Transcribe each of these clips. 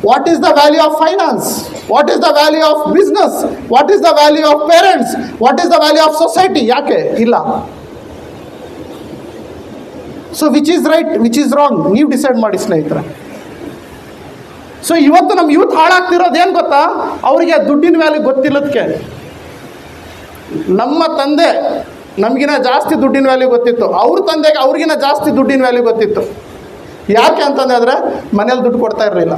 What is the value of finance, what is the value of business, what is the value of parents, what is the value of society? ಯಾಕೆ ಇಲ್ಲ? So which is right, which is wrong, ನೀವು decide ಮಾಡಿ ಸ್ನೇಹಿತರೆ. So ಇವತ್ತು ನಮ್ಮ youth ಹಾಳಾಗ್ತಿರೋದೇನು ಗೊತ್ತಾ? ಅವರಿಗೆ ದುಡ್ಡಿನ ವ್ಯಾಲ್ಯೂ ಗೊತ್ತಿಲ್ಲದಕ್ಕೆ. ನಮ್ಮ ತಂದೆ ನಮಗಿನ ಜಾಸ್ತಿ ದುಡ್ಡಿನ ವ್ಯಾಲ್ಯೂ ಗೊತ್ತಿತ್ತು, ಅವ್ರ ತಂದೆಗೆ ಅವ್ರಿಗಿನ ಜಾಸ್ತಿ ದುಡ್ಡಿನ ವ್ಯಾಲ್ಯೂ ಗೊತ್ತಿತ್ತು. ಯಾಕೆ ಅಂತಂದರೆ ಮನೇಲಿ ದುಡ್ಡು ಕೊಡ್ತಾ ಇರಲಿಲ್ಲ.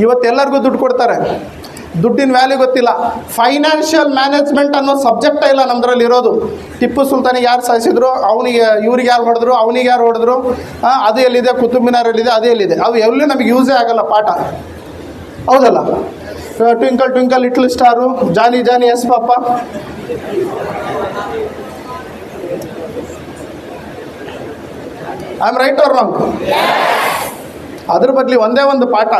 ಇವತ್ತೆಲ್ಲರಿಗೂ ದುಡ್ಡು ಕೊಡ್ತಾರೆ, ದುಡ್ಡಿನ ವ್ಯಾಲ್ಯೂ ಗೊತ್ತಿಲ್ಲ. ಫೈನಾನ್ಷಿಯಲ್ ಮ್ಯಾನೇಜ್ಮೆಂಟ್ ಅನ್ನೋ ಸಬ್ಜೆಕ್ಟೇ ಇಲ್ಲ ನಮ್ಮದ್ರಲ್ಲಿ ಇರೋದು. ಟಿಪ್ಪು ಸುಲ್ತಾನಿಗೆ ಯಾರು ಸಾಯಿಸಿದ್ರು, ಅವನಿಗೆ ಇವ್ರಿಗೆ ಯಾರು ಹೊಡೆದ್ರು, ಅವನಿಗೆ ಯಾರು ಹೊಡೆದ್ರು, ಅದು ಎಲ್ಲಿದೆ, ಕುತುಬ್ ಮಿನಾರ್ ಎಲ್ಲಿದೆ, ಅದು ಎಲ್ಲಿದೆ, ಅವು ಎಲ್ಲೂ ನಮಗೆ ಯೂಸೇ ಆಗಲ್ಲ ಪಾಠ, ಹೌದಲ್ಲ? Twinkle twinkle little star, Johnny Johnny yes papa, I am right or wrong? ಅದ್ರ ಬದಲಿ ಒಂದೇ ಒಂದು ಪಾಠ,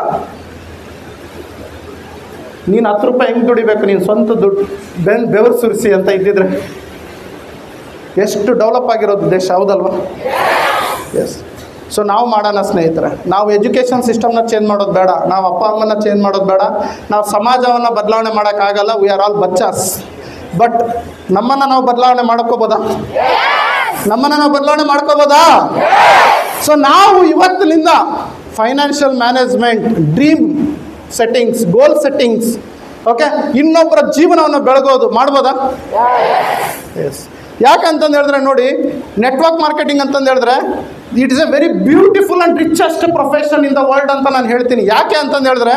ನೀನು 10 ರೂಪಾಯಿ ಹೆಂಗೆ ದುಡಿಬೇಕು, ನೀನು ಸ್ವಂತ ದುಡ್ಡು ಬೆವರು ಸುರಿಸಿ ಅಂತ ಇದ್ದಿದ್ರೆ ಎಷ್ಟು ಡೆವಲಪ್ ಆಗಿರೋದು ದೇಶ, ಹೌದಲ್ವಾ? ಎಸ್. ಸೊ ನಾವು ಮಾಡೋಣ ಸ್ನೇಹಿತರೆ. ನಾವು ಎಜುಕೇಷನ್ ಸಿಸ್ಟಮ್ನ ಚೇಂಜ್ ಮಾಡೋದು ಬೇಡ, ನಾವು ಅಪ್ಪ ಅಮ್ಮನ ಚೇಂಜ್ ಮಾಡೋದು ಬೇಡ, ನಾವು ಸಮಾಜವನ್ನು ಬದಲಾವಣೆ ಮಾಡೋಕ್ಕಾಗಲ್ಲ. ವಿ ಆರ್ ಆಲ್ ಬಚ್ಚಾಸ್. ಬಟ್ ನಮ್ಮನ್ನು ನಾವು ಬದಲಾವಣೆ ಮಾಡ್ಕೋಬೋದಾ? ನಮ್ಮನ್ನು ನಾವು ಬದಲಾವಣೆ ಮಾಡ್ಕೋಬೋದಾ? ಸೊ ನಾವು ಇವತ್ತಿನಿಂದ ಫೈನಾನ್ಷಿಯಲ್ ಮ್ಯಾನೇಜ್ಮೆಂಟ್, ಡ್ರೀಮ್ ಸೆಟ್ಟಿಂಗ್ಸ್, ಗೋಲ್ ಸೆಟ್ಟಿಂಗ್ಸ್, ಓಕೆ, ಇನ್ನೊಬ್ಬರ ಜೀವನವನ್ನು ಬೆಳಗೋದು ಮಾಡ್ಬೋದಾ? ಎಸ್. ಯಾಕಂತಂದು ಹೇಳಿದ್ರೆ ನೋಡಿ, ನೆಟ್ವರ್ಕ್ ಮಾರ್ಕೆಟಿಂಗ್ ಅಂತಂದು ಹೇಳಿದ್ರೆ it is A very beautiful and richest profession in the world ಅಂತ ನಾನು ಹೇಳ್ತೀನಿ. ಯಾಕೆ ಅಂತಂದು ಹೇಳಿದ್ರೆ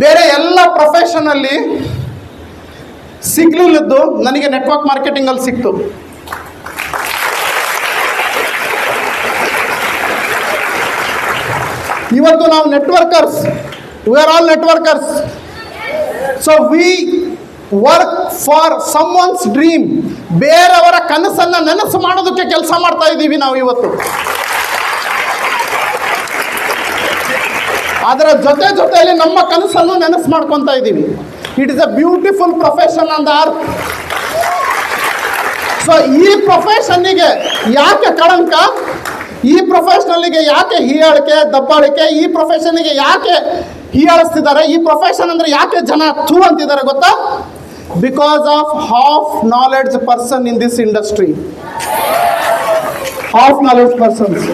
ಬೇರೆ ಎಲ್ಲ ಪ್ರೊಫೆಷನಲ್ಲಿ ಸಿಗ್ಲಿಲ್ಲದ್ದು ನನಗೆ ನೆಟ್ವರ್ಕ್ ಮಾರ್ಕೆಟಿಂಗಲ್ಲಿ ಸಿಕ್ತು. ಇವತ್ತು ನಾವು networkers, we are all networkers. So we work for someone's dream. ಬೇರೆಯವರ ಕನಸನ್ನು ನನಸು ಮಾಡೋದಕ್ಕೆ ಕೆಲಸ ಮಾಡ್ತಾ ಇದ್ದೀವಿ ನಾವು ಇವತ್ತು. ಅದರ ಜೊತೆಯಲ್ಲಿ ನಮ್ಮ ಕನಸನ್ನು ನೆನಸು ಮಾಡ್ಕೊತಾ ಇದ್ದೀವಿ. It is a beautiful profession on the earth. So ಈ ಪ್ರೊಫೆಷನ್ನಿಗೆ ಯಾಕೆ ಕಳಂಕ, ಈ ಪ್ರೊಫೆಷನಲ್ಲಿಗೆ ಯಾಕೆ ಹೀಯಾಳಿಕೆ, ದಬ್ಬಾಳಿಕೆ, ಈ ಪ್ರೊಫೆಷನ್ನಿಗೆ ಯಾಕೆ ಹೀಯಾಳಿಸ್ತಿದ್ದಾರೆ, ಈ ಪ್ರೊಫೆಷನ್ ಅಂದರೆ ಯಾಕೆ ಜನ ಥೂ ಅಂತಿದ್ದಾರೆ ಗೊತ್ತಾ? Because of half knowledge person in this industry. Half knowledge persons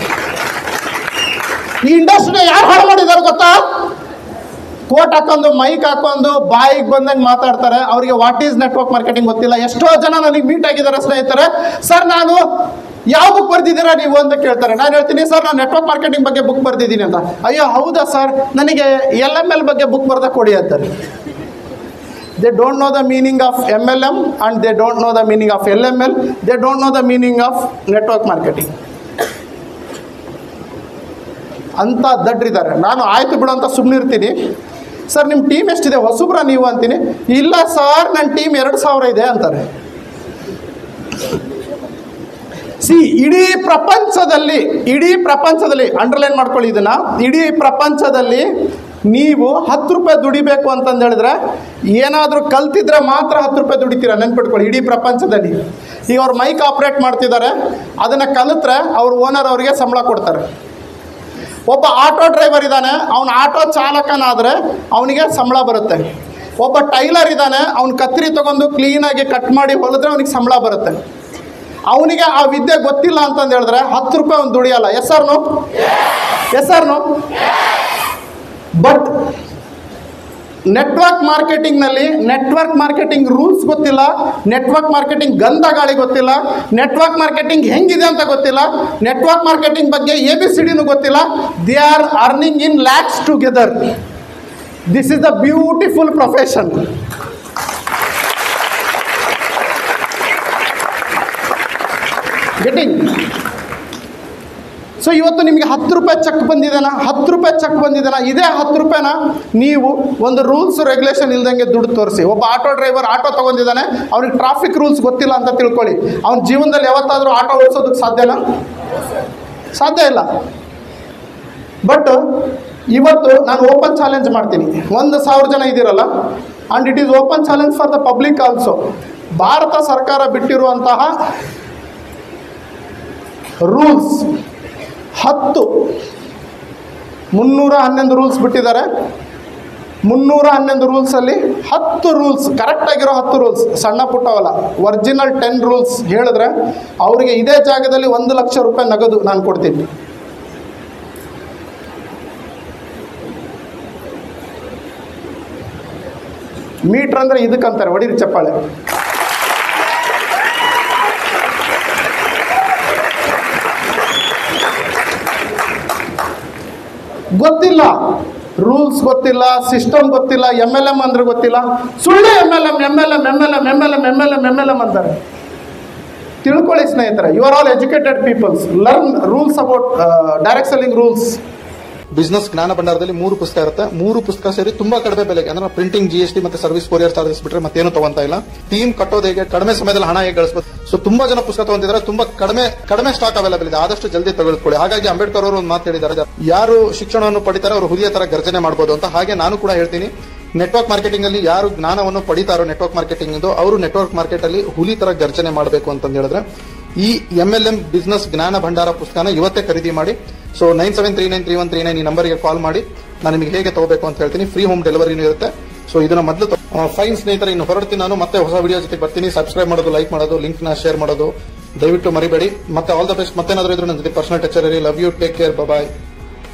ಈ ಇಂಡಸ್ಟ್ರಿನ ಯಾರು ಹಾಳು ಮಾಡಿದ್ದಾರೆ ಗೊತ್ತಾ? ಕೋಟ್ ಹಾಕೊಂಡು, ಮೈಕ್ ಹಾಕೊಂಡು, ಬಾಯಿಗೆ ಬಂದಂಗೆ ಮಾತಾಡ್ತಾರೆ. ಅವರಿಗೆ ವಾಟ್ ಈಸ್ ನೆಟ್ವರ್ಕ್ ಮಾರ್ಕೆಟಿಂಗ್ ಗೊತ್ತಿಲ್ಲ. ಎಷ್ಟೋ ಜನ ನನಗೆ ಮೀಟ್ ಆಗಿದ್ದಾರೆ ಸ್ನೇಹಿತರೆ. ಸರ್ ನಾನು ಯಾವ ಬುಕ್ ಬರ್ದಿದ್ದೀರಾ ನೀವು ಅಂತ ಕೇಳ್ತಾರೆ. ನಾನು ಹೇಳ್ತೀನಿ, ಸರ್ ನಾನು ನೆಟ್ವರ್ಕ್ ಮಾರ್ಕೆಟಿಂಗ್ ಬಗ್ಗೆ ಬುಕ್ ಬರ್ದಿದ್ದೀನಿ ಅಂತ. ಅಯ್ಯೋ ಹೌದಾ ಸರ್, ನನಗೆ LML ಬಗ್ಗೆ ಬುಕ್ ಬರ್ದ ಕೊಡಿ ಅಂತಾರೆ. They don't know the meaning of MLM and they don't know the meaning of LML. They don't know the meaning of network marketing ಅಂತ ದಡ್ರಿದ್ದಾರೆ. ನಾನು ಆಯ್ತು ಬಿಡು ಅಂತ ಸುಮ್ಮನೆ ಇರ್ತೀನಿ. ಸರ್ ನಿಮ್ಮ ಟೀಮ್ ಎಷ್ಟಿದೆ, ಹೊಸಬ್ರ ನೀವು ಅಂತೀನಿ. ಇಲ್ಲ ಸರ್ ನನ್ನ ಟೀಮ್ 2000 ಇದೆ ಅಂತಾರೆ. ಸಿ ಇಡೀ ಪ್ರಪಂಚದಲ್ಲಿ ಅಂಡರ್ಲೈನ್ ಮಾಡ್ಕೊಳ್ಳಿ ಇದನ್ನ, ಇಡೀ ಪ್ರಪಂಚದಲ್ಲಿ ನೀವು 10 ರೂಪಾಯಿ ದುಡಿಬೇಕು ಅಂತಂದು ಹೇಳಿದ್ರೆ ಏನಾದರೂ ಕಲ್ತಿದ್ರೆ ಮಾತ್ರ 10 ರೂಪಾಯಿ ದುಡಿತೀರಾ, ನೆನ್ಪಿಟ್ಕೊಳ್ಳಿ. ಇಡೀ ಪ್ರಪಂಚದಲ್ಲಿ ಈಗ ಅವ್ರು ಮೈಕ್ ಆಪ್ರೇಟ್ ಮಾಡ್ತಿದ್ದಾರೆ, ಅದನ್ನು ಕಲಿತ್ರೆ ಅವ್ರ ಓನರ್ ಅವರಿಗೆ ಸಂಬಳ ಕೊಡ್ತಾರೆ. ಒಬ್ಬ ಆಟೋ ಡ್ರೈವರ್ ಇದ್ದಾನೆ, ಅವನು ಆಟೋ ಚಾಲಕನಾದರೆ ಅವನಿಗೆ ಸಂಬಳ ಬರುತ್ತೆ. ಒಬ್ಬ ಟೈಲರ್ ಇದ್ದಾನೆ, ಅವ್ನು ಕತ್ತರಿ ತೊಗೊಂಡು ಕ್ಲೀನಾಗಿ ಕಟ್ ಮಾಡಿ ಹೊಲಿದ್ರೆ ಅವನಿಗೆ ಸಂಬಳ ಬರುತ್ತೆ. ಅವನಿಗೆ ಆ ವಿದ್ಯೆ ಗೊತ್ತಿಲ್ಲ ಅಂತಂದು ಹೇಳಿದ್ರೆ 10 ರೂಪಾಯಿ ಅವ್ನು ದುಡಿಯಲ್ಲ. Yes or no? But network ಮಾರ್ಕೆಟಿಂಗ್ನಲ್ಲಿ ನೆಟ್ವರ್ಕ್ ಮಾರ್ಕೆಟಿಂಗ್ ರೂಲ್ಸ್ ಗೊತ್ತಿಲ್ಲ, ನೆಟ್ವರ್ಕ್ ಮಾರ್ಕೆಟಿಂಗ್ ಗಂಧ ಗಾಳಿ ಗೊತ್ತಿಲ್ಲ, ನೆಟ್ವರ್ಕ್ ಮಾರ್ಕೆಟಿಂಗ್ ಹೆಂಗಿದೆ ಅಂತ ಗೊತ್ತಿಲ್ಲ, ನೆಟ್ವರ್ಕ್ ಮಾರ್ಕೆಟಿಂಗ್ ಬಗ್ಗೆ ABCDನೂ ಗೊತ್ತಿಲ್ಲ. They are earning in lakhs together. This is the beautiful profession. Getting. So ಇವತ್ತು ನಿಮಗೆ 10 ರೂಪಾಯಿ ಚೆಕ್ ಬಂದಿದೆನಾ, 10 ರೂಪಾಯಿ ಚೆಕ್ ಬಂದಿದೆನಾ, ಇದೇ 10 ರೂಪಾಯಿನ ನೀವು ಒಂದು ರೂಲ್ಸ್ ರೆಗ್ಯುಲೇಷನ್ ಇಲ್ದಂಗೆ ದುಡ್ಡು ತೋರಿಸಿ. ಒಬ್ಬ ಆಟೋ ಡ್ರೈವರ್ ಆಟೋ ತೊಗೊಂಡಿದ್ದಾನೆ, ಅವ್ನಿಗೆ ಟ್ರಾಫಿಕ್ ರೂಲ್ಸ್ ಗೊತ್ತಿಲ್ಲ ಅಂತ ತಿಳ್ಕೊಳ್ಳಿ. ಅವ್ನ ಜೀವನದಲ್ಲಿ ಯಾವತ್ತಾದರೂ ಆಟೋ ಓಡಿಸೋದಕ್ಕೆ ಸಾಧ್ಯನಾ? ಸಾಧ್ಯ ಇಲ್ಲ. ಬಟ್ ಇವತ್ತು ನಾನು ಓಪನ್ ಚಾಲೆಂಜ್ ಮಾಡ್ತೀನಿ. 1000 ಜನ ಇದ್ದೀರಲ್ಲ, and it is open challenge for the public also. Bharat ಸರ್ಕಾರ ಬಿಟ್ಟಿರುವಂತಹ ರೂಲ್ಸ್ 10 311 ರೂಲ್ಸ್ ಬಿಟ್ಟಿದ್ದಾರೆ. 311 ರೂಲ್ಸಲ್ಲಿ 10 ರೂಲ್ಸ್ ಕರೆಕ್ಟಾಗಿರೋ 10 ರೂಲ್ಸ್, ಸಣ್ಣ ಪುಟ್ಟವಲ್ಲ, ಒರಿಜಿನಲ್ 10 ರೂಲ್ಸ್ ಹೇಳಿದ್ರೆ ಅವರಿಗೆ ಇದೇ ಜಾಗದಲ್ಲಿ 1 ಲಕ್ಷ ರೂಪಾಯಿ ನಗದು ನಾನು ಕೊಡ್ತೀನಿ. ಮೀಟ್ರ್ ಅಂದರೆ ಇದಕ್ಕಂತಾರೆ, ಹೊಡೀರಿ ಚಪ್ಪಾಳೆ. ಗೊತ್ತಿಲ್ಲ, ರೂಲ್ಸ್ ಗೊತ್ತಿಲ್ಲ, ಸಿಸ್ಟಮ್ ಗೊತ್ತಿಲ್ಲ, MLM ಅಂದ್ರೆ ಗೊತ್ತಿಲ್ಲ, ಸುಳ್ಳು MLM ಅಂತಾರೆ. ತಿಳ್ಕೊಳ್ಳಿ ಸ್ನೇಹಿತರೆ, you are all educated peoples, learn rules about direct selling rules. Business ಜ್ಞಾನ ಭಂಡಾರದಲ್ಲಿ 3 ಪುಸ್ತಕ ಇರುತ್ತೆ. 3 ಪುಸ್ತಕ ಸೇರಿ ತುಂಬಾ ಕಡಿಮೆ ಬೆಲೆಗೆ, ಅಂದ್ರೆ ಪ್ರಿಂಟಿಂಗ್, GST ಮತ್ತೆ ಸರ್ವಿಸ್ ಕೊರಿಯರ್ ಚಾರ್ಜಸ್ ಬಿಟ್ರೆ ಮತ್ತೇನು ತಗೊಂತ ಇಲ್ಲ. ಟೀಮ್ ಕಟ್ಟೋದು ಹೇಗೆ, ಕಡಿಮೆ ಸಮಯದಲ್ಲಿ ಹಣ ಹೇಗೆ ಗಳಿಸಬಹುದು. ಸೊ ತುಂಬಾ ಜನ ಪುಸ್ತಕ ತಗೊಂತಿದ್ದಾರೆ, ತುಂಬಾ ಕಡಿಮೆ ಸ್ಟಾಕ್ ಅವೈಲೇಬಲ್ ಇದೆ, ಆದಷ್ಟು ಜಲ್ದಿ ತೆಗೆದುಕೊಳ್ಳಿ. ಹಾಗಾಗಿ ಅಂಬೇಡ್ಕರ್ ಅವರು ಒಂದು ಮಾತು ಹೇಳಿದ್ದಾರೆ, ಯಾರು ಶಿಕ್ಷಣವನ್ನು ಪಡಿತಾರೆ ಅವರು ಹುಲಿಯ ತರ ಗರ್ಜನೆ ಮಾಡಬಹುದು ಅಂತ. ಹಾಗೆ ನಾನು ಕೂಡ ಹೇಳ್ತೀನಿ, ನೆಟ್ವರ್ಕ್ ಮಾರ್ಕೆಟಿಂಗ್ ಅಲ್ಲಿ ಯಾರು ಜ್ಞಾನವನ್ನು ಪಡಿತಾರೋ ನೆಟ್ವರ್ಕ್ ಮಾರ್ಕೆಟಿಂಗ್ ಅವರು ನೆಟ್ವರ್ಕ್ ಮಾರ್ಕೆಟ್ ಅಲ್ಲಿ ಹುಲಿ ತರ ಗರ್ಜನೆ ಮಾಡಬೇಕು ಅಂತ ಹೇಳಿದ್ರೆ ಈ MLM ಬಿಸ್ನೆಸ್ ಜ್ಞಾನ ಭಂಡಾರ ಪುಸ್ತಕನ ಇವತ್ತೇ ಖರೀದಿ ಮಾಡಿ. ಸೊ 97393139 ಈ ನಂಬರ್ಗೆ ಕಾಲ್ ಮಾಡಿ, ನಾನು ನಿಮಗೆ ಹೇಗೆ ತಗೋಬೇಕು ಅಂತ ಹೇಳ್ತೀನಿ. ಫ್ರೀ ಹೋಮ್ ಡೆಲಿವರಿನೂ ಇರುತ್ತೆ. ಸೊ ಇದನ್ನ ಮೊದಲು ಫೈನ್ ಸ್ನೇಹಿತರೆ, ಇನ್ನು ಹೊರಡ್ತೀನಿ ನಾನು. ಮತ್ತೆ ಹೊಸ ವಿಡಿಯೋ ಜೊತೆ ಬರ್ತೀನಿ. ಸಬ್ಸ್ಕ್ರೈಬ್ ಮಾಡೋದು, ಲೈಕ್ ಮಾಡೋದು, ಲಿಂಕ್ ನ ಶೇರ್ ಮಾಡೋದು ದಯವಿಟ್ಟು ಮರಿಬೇಡಿ. ಮತ್ತೆ ಆಲ್ ದ ಬೆಸ್ಟ್. ಮತ್ತೇನಾದ್ರೂ ಇದ್ರೆ ನನ್ನ ಜೊತೆ ಪರ್ಸನಲ್ ಟಚ್ ಇರಿ. Love you, take care, bye.